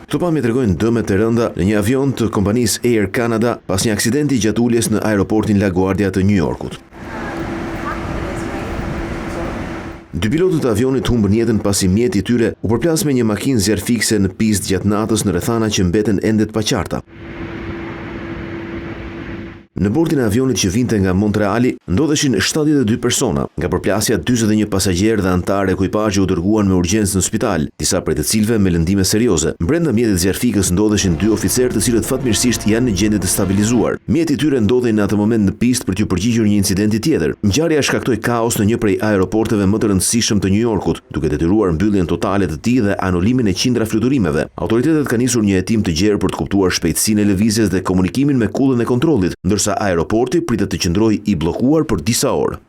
Këto pamje tregojnë dëmet e rënda në një avion të kompanisë Air Canada pas një aksidenti gjatë uljes në aeroportin LaGuardia të Nju Jorkut. Dy pilotët e avionit humbën jetën pasi mjeti i tyre u përplas me një makinë zjarrëfikëse në pistë gjatë natës në rrethana që mbeten ende paqarta. Në bordin e avionit që vinte nga Montreali ndodheshin 72 persona, nga përplasja 41 pasagjerë dhe anëtarë ekuipazhi u dërguan me urgjencë në spital, disa prej të cilëve me lëndime serioze. Brenda mjetit zjarrfikës ndodheshin 2 oficerë të cilët fatmirësisht janë në gjendje të stabilizuar. Mjeti i tyre ndodhej në atë moment në pistë për t'u përgjigjur një incidenti tjetër. Ngjarja shkaktoi kaos në një prej aeroporteve më të rëndësishëm të Nju Jorkut, duke detyruar mbylljen totale të tij dhe anulimin e qindra fluturimeve. Autoritetet kanë nisur një hetim të gjerë për të kuptuar shpejtësinë e lëvizjes dhe komunikimin me kullën e kontrollit, ndërsa aeroporti pritet të qëndrojë i bllokuar për disa orë.